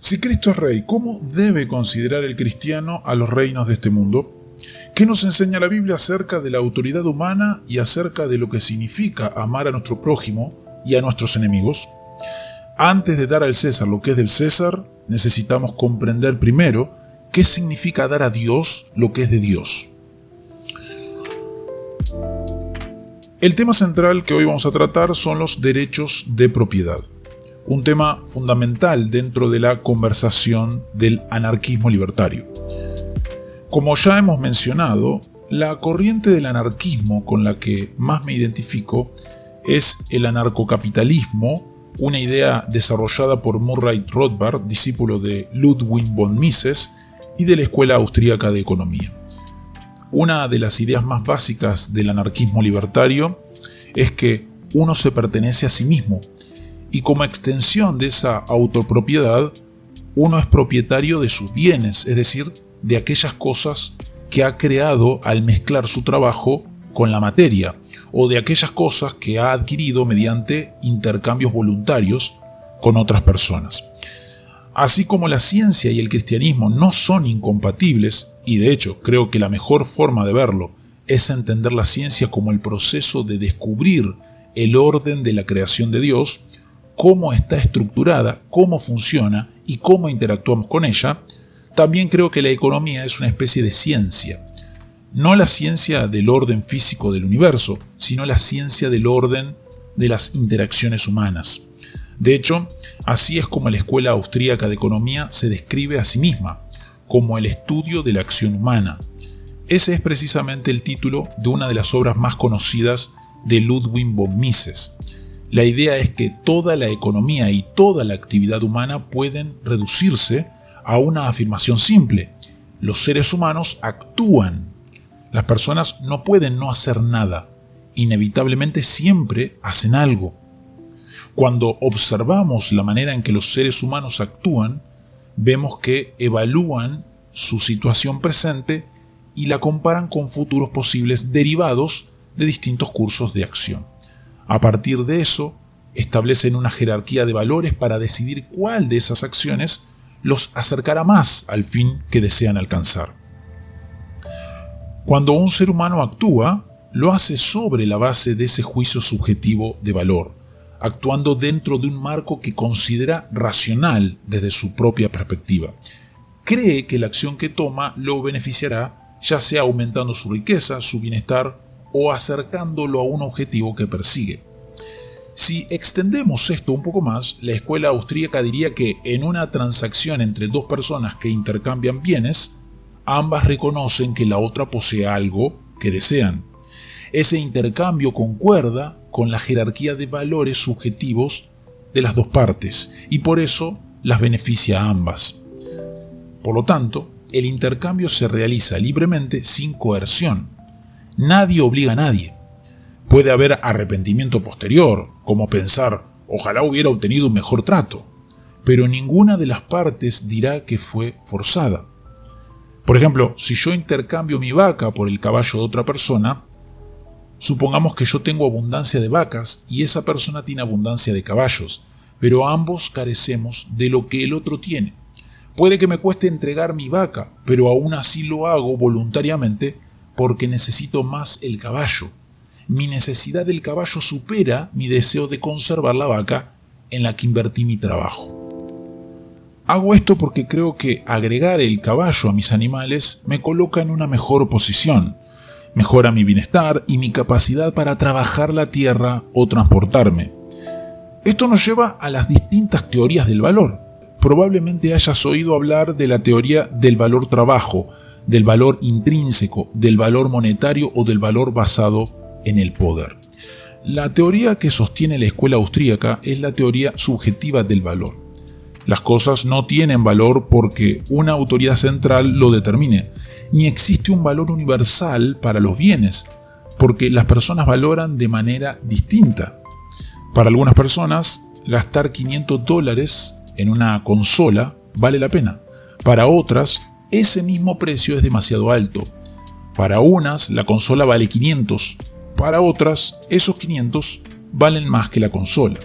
Si Cristo es rey, ¿cómo debe considerar el cristiano a los reinos de este mundo? ¿Qué nos enseña la Biblia acerca de la autoridad humana y acerca de lo que significa amar a nuestro prójimo y a nuestros enemigos? Antes de dar al César lo que es del César, necesitamos comprender primero qué significa dar a Dios lo que es de Dios. El tema central que hoy vamos a tratar son los derechos de propiedad, un tema fundamental dentro de la conversación del anarquismo libertario. Como ya hemos mencionado, la corriente del anarquismo con la que más me identifico es el anarcocapitalismo, una idea desarrollada por Murray Rothbard, discípulo de Ludwig von Mises y de la Escuela Austríaca de Economía. Una de las ideas más básicas del anarquismo libertario es que uno se pertenece a sí mismo y como extensión de esa autopropiedad, uno es propietario de sus bienes, es decir, de aquellas cosas que ha creado al mezclar su trabajo con la materia, o de aquellas cosas que ha adquirido mediante intercambios voluntarios con otras personas. Así como la ciencia y el cristianismo no son incompatibles, y de hecho creo que la mejor forma de verlo es entender la ciencia como el proceso de descubrir el orden de la creación de Dios, cómo está estructurada, cómo funciona y cómo interactuamos con ella, también creo que la economía es una especie de ciencia. No la ciencia del orden físico del universo, sino la ciencia del orden de las interacciones humanas. De hecho, así es como la Escuela Austríaca de Economía se describe a sí misma, como el estudio de la acción humana. Ese es precisamente el título de una de las obras más conocidas de Ludwig von Mises. La idea es que toda la economía y toda la actividad humana pueden reducirse a una afirmación simple: los seres humanos actúan. Las personas no pueden no hacer nada, inevitablemente siempre hacen algo. Cuando observamos la manera en que los seres humanos actúan, vemos que evalúan su situación presente y la comparan con futuros posibles derivados de distintos cursos de acción. A partir de eso, establecen una jerarquía de valores para decidir cuál de esas acciones los acercará más al fin que desean alcanzar. Cuando un ser humano actúa, lo hace sobre la base de ese juicio subjetivo de valor, actuando dentro de un marco que considera racional desde su propia perspectiva. Cree que la acción que toma lo beneficiará, ya sea aumentando su riqueza, su bienestar o acercándolo a un objetivo que persigue. Si extendemos esto un poco más, la escuela austríaca diría que en una transacción entre dos personas que intercambian bienes, ambas reconocen que la otra posee algo que desean. Ese intercambio concuerda con la jerarquía de valores subjetivos de las dos partes y por eso las beneficia a ambas. Por lo tanto, el intercambio se realiza libremente sin coerción. Nadie obliga a nadie. Puede haber arrepentimiento posterior, como pensar, ojalá hubiera obtenido un mejor trato, pero ninguna de las partes dirá que fue forzada. Por ejemplo, si yo intercambio mi vaca por el caballo de otra persona, supongamos que yo tengo abundancia de vacas y esa persona tiene abundancia de caballos, pero ambos carecemos de lo que el otro tiene. Puede que me cueste entregar mi vaca, pero aún así lo hago voluntariamente porque necesito más el caballo. Mi necesidad del caballo supera mi deseo de conservar la vaca en la que invertí mi trabajo. Hago esto porque creo que agregar el caballo a mis animales me coloca en una mejor posición, mejora mi bienestar y mi capacidad para trabajar la tierra o transportarme. Esto nos lleva a las distintas teorías del valor. Probablemente hayas oído hablar de la teoría del valor trabajo, del valor intrínseco, del valor monetario o del valor basado en el poder. La teoría que sostiene la escuela austríaca es la teoría subjetiva del valor. Las cosas no tienen valor porque una autoridad central lo determine, ni existe un valor universal para los bienes, porque las personas valoran de manera distinta. Para algunas personas, gastar $500 en una consola vale la pena. Para otras, ese mismo precio es demasiado alto. Para unas, la consola vale 500. Para otras, esos 500 valen más que la consola.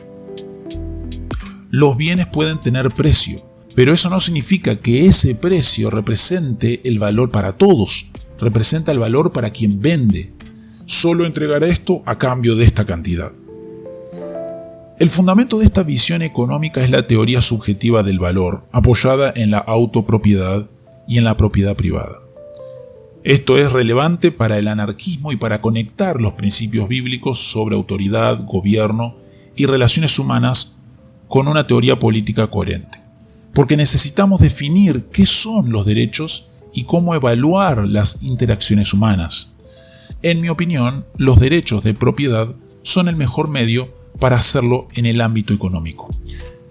Los bienes pueden tener precio, Pero eso no significa que ese precio represente el valor para todos, representa el valor para quien vende. Solo entregará esto a cambio de esta cantidad. El fundamento de esta visión económica es la teoría subjetiva del valor, apoyada en la autopropiedad y en la propiedad privada. Esto es relevante para el anarquismo y para conectar los principios bíblicos sobre autoridad, gobierno y relaciones humanas con una teoría política coherente. Porque necesitamos definir qué son los derechos y cómo evaluar las interacciones humanas. En mi opinión, los derechos de propiedad son el mejor medio para hacerlo en el ámbito económico.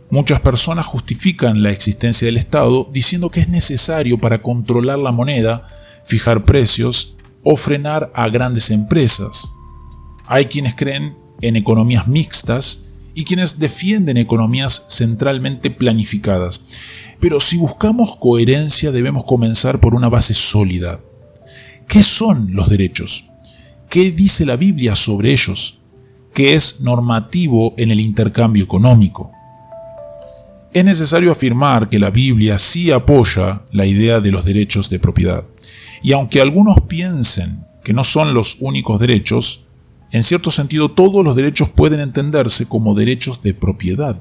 Muchas personas justifican la existencia del Estado diciendo que es necesario para controlar la moneda, fijar precios o frenar a grandes empresas. Hay quienes creen en economías mixtas y quienes defienden economías centralmente planificadas. Pero si buscamos coherencia debemos comenzar por una base sólida. ¿Qué son los derechos? ¿Qué dice la Biblia sobre ellos? ¿Qué es normativo en el intercambio económico? Es necesario afirmar que la Biblia sí apoya la idea de los derechos de propiedad. Y aunque algunos piensen que no son los únicos derechos, en cierto sentido todos los derechos pueden entenderse como derechos de propiedad.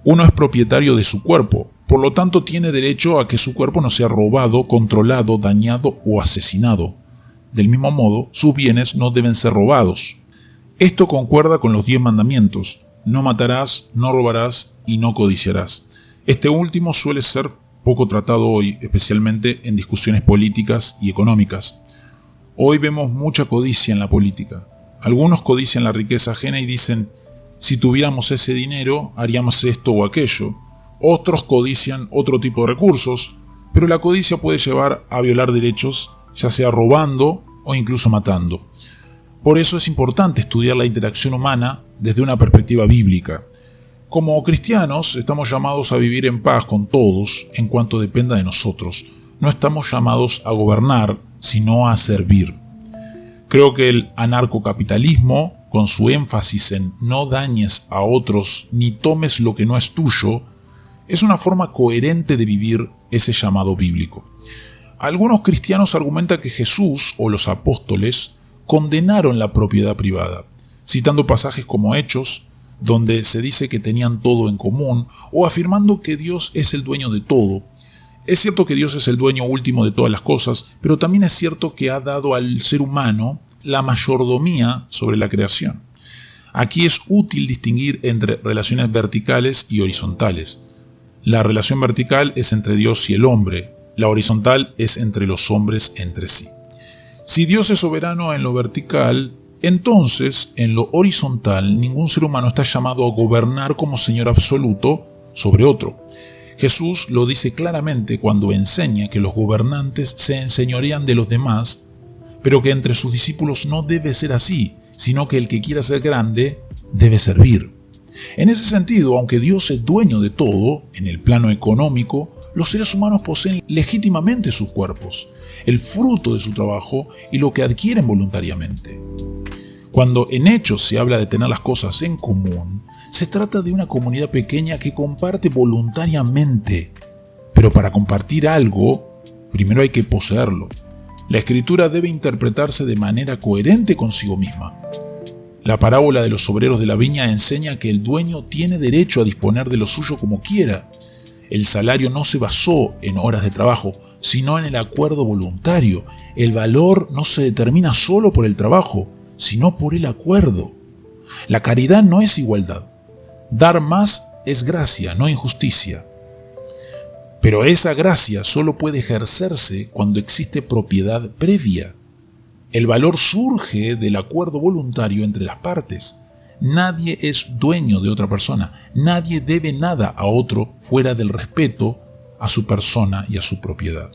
Uno es propietario de su cuerpo, por lo tanto tiene derecho a que su cuerpo no sea robado, controlado, dañado o asesinado. Del mismo modo, sus bienes no deben ser robados. Esto concuerda con los 10 mandamientos: no matarás, no robarás y no codiciarás. Este último suele ser poco tratado hoy, especialmente en discusiones políticas y económicas. Hoy vemos mucha codicia en la política. Algunos codician la riqueza ajena y dicen: si tuviéramos ese dinero, haríamos esto o aquello. Otros codician otro tipo de recursos, pero la codicia puede llevar a violar derechos, ya sea robando o incluso matando. Por eso es importante estudiar la interacción humana desde una perspectiva bíblica. Como cristianos, estamos llamados a vivir en paz con todos en cuanto dependa de nosotros. No estamos llamados a gobernar, sino a servir. Creo que el anarcocapitalismo, con su énfasis en no dañes a otros ni tomes lo que no es tuyo, es una forma coherente de vivir ese llamado bíblico. Algunos cristianos argumentan que Jesús o los apóstoles condenaron la propiedad privada, citando pasajes como Hechos, donde se dice que tenían todo en común, o afirmando que Dios es el dueño de todo. Es cierto que Dios es el dueño último de todas las cosas, pero también es cierto que ha dado al ser humano la mayordomía sobre la creación. Aquí es útil distinguir entre relaciones verticales y horizontales. La relación vertical es entre Dios y el hombre, la horizontal es entre los hombres entre sí. Si Dios es soberano en lo vertical, entonces en lo horizontal ningún ser humano está llamado a gobernar como Señor absoluto sobre otro. Jesús lo dice claramente cuando enseña que los gobernantes se enseñorean de los demás, pero que entre sus discípulos no debe ser así, sino que el que quiera ser grande debe servir. En ese sentido, aunque Dios es dueño de todo, en el plano económico, los seres humanos poseen legítimamente sus cuerpos, el fruto de su trabajo y lo que adquieren voluntariamente. Cuando en Hechos se habla de tener las cosas en común, se trata de una comunidad pequeña que comparte voluntariamente. Pero para compartir algo, primero hay que poseerlo. La Escritura debe interpretarse de manera coherente consigo misma. La parábola de los obreros de la viña enseña que el dueño tiene derecho a disponer de lo suyo como quiera. El salario no se basó en horas de trabajo, sino en el acuerdo voluntario. El valor no se determina solo por el trabajo, sino por el acuerdo. La caridad no es igualdad. Dar más es gracia, no injusticia. Pero esa gracia solo puede ejercerse cuando existe propiedad previa. El valor surge del acuerdo voluntario entre las partes. Nadie es dueño de otra persona. Nadie debe nada a otro fuera del respeto a su persona y a su propiedad.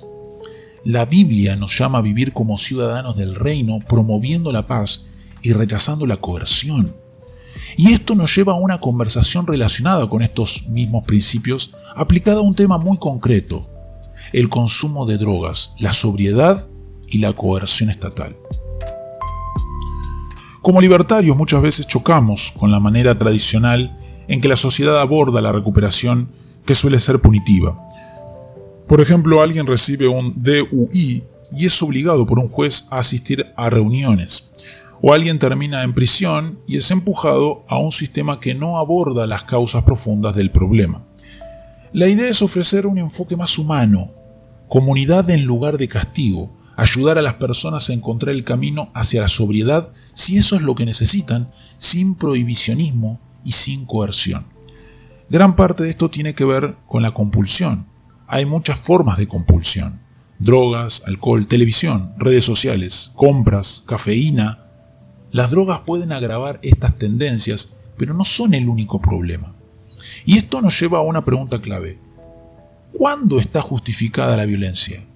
La Biblia nos llama a vivir como ciudadanos del reino, promoviendo la paz y rechazando la coerción. Y esto nos lleva a una conversación relacionada con estos mismos principios, aplicada a un tema muy concreto: el consumo de drogas, la sobriedad y la coerción estatal. Como libertarios muchas veces chocamos con la manera tradicional en que la sociedad aborda la recuperación que suele ser punitiva. Por ejemplo, alguien recibe un DUI y es obligado por un juez a asistir a reuniones. O alguien termina en prisión y es empujado a un sistema que no aborda las causas profundas del problema. La idea es ofrecer un enfoque más humano, comunidad en lugar de castigo, ayudar a las personas a encontrar el camino hacia la sobriedad si eso es lo que necesitan, sin prohibicionismo y sin coerción. Gran parte de esto tiene que ver con la compulsión. Hay muchas formas de compulsión: drogas, alcohol, televisión, redes sociales, compras, cafeína. Las drogas pueden agravar estas tendencias, pero no son el único problema. Y esto nos lleva a una pregunta clave: ¿cuándo está justificada la violencia?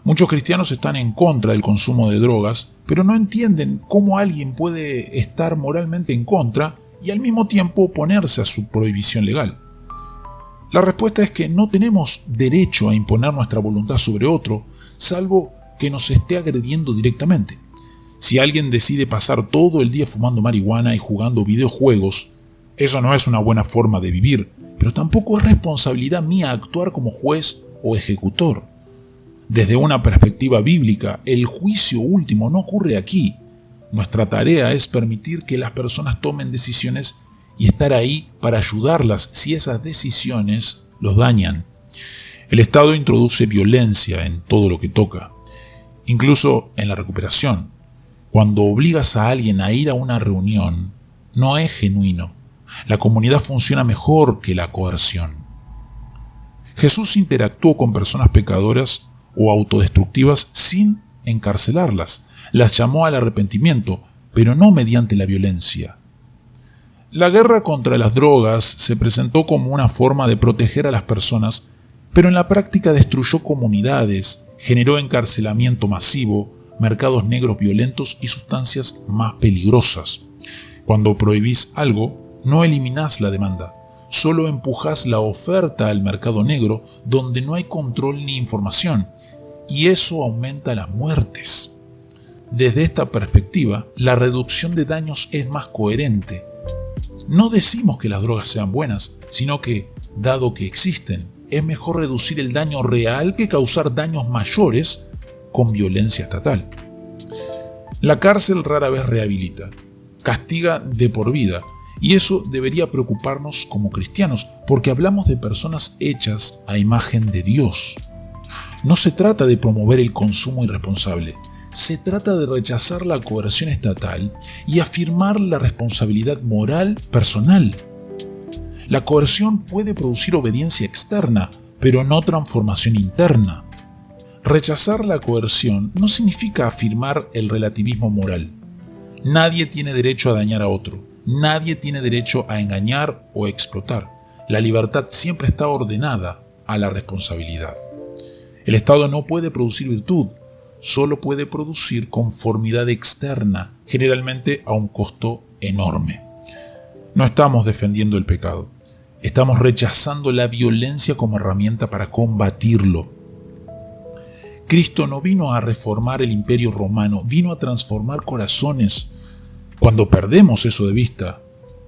Muchos cristianos están en contra del consumo de drogas, pero no entienden cómo alguien puede estar moralmente en contra y al mismo tiempo oponerse a su prohibición legal. La respuesta es que no tenemos derecho a imponer nuestra voluntad sobre otro, salvo que nos esté agrediendo directamente. Si alguien decide pasar todo el día fumando marihuana y jugando videojuegos, eso no es una buena forma de vivir, pero tampoco es responsabilidad mía actuar como juez o ejecutor. Desde una perspectiva bíblica, el juicio último no ocurre aquí. Nuestra tarea es permitir que las personas tomen decisiones y estar ahí para ayudarlas si esas decisiones los dañan. El Estado introduce violencia en todo lo que toca, incluso en la recuperación. Cuando obligas a alguien a ir a una reunión, no es genuino. La comunidad funciona mejor que la coerción. Jesús interactuó con personas pecadoras o autodestructivas sin encarcelarlas. Las llamó al arrepentimiento, pero no mediante la violencia. La guerra contra las drogas se presentó como una forma de proteger a las personas, pero en la práctica destruyó comunidades, generó encarcelamiento masivo, mercados negros violentos y sustancias más peligrosas. Cuando prohibís algo, no eliminás la demanda, solo empujás la oferta al mercado negro donde no hay control ni información, y eso aumenta las muertes. Desde esta perspectiva, la reducción de daños es más coherente. No decimos que las drogas sean buenas, sino que, dado que existen, es mejor reducir el daño real que causar daños mayores con violencia estatal. La cárcel rara vez rehabilita, castiga de por vida, y eso debería preocuparnos como cristianos, porque hablamos de personas hechas a imagen de Dios. No se trata de promover el consumo irresponsable, se trata de rechazar la coerción estatal y afirmar la responsabilidad moral personal. La coerción puede producir obediencia externa, pero no transformación interna. Rechazar la coerción no significa afirmar el relativismo moral. Nadie tiene derecho a dañar a otro. Nadie tiene derecho a engañar o explotar. La libertad siempre está ordenada a la responsabilidad. El Estado no puede producir virtud, solo puede producir conformidad externa, generalmente a un costo enorme. No estamos defendiendo el pecado, estamos rechazando la violencia como herramienta para combatirlo. Cristo no vino a reformar el imperio romano, vino a transformar corazones. Cuando perdemos eso de vista,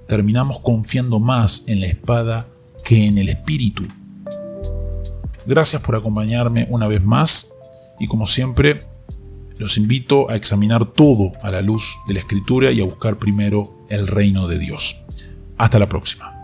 terminamos confiando más en la espada que en el espíritu. Gracias por acompañarme una vez más y como siempre, los invito a examinar todo a la luz de la Escritura y a buscar primero el reino de Dios. Hasta la próxima.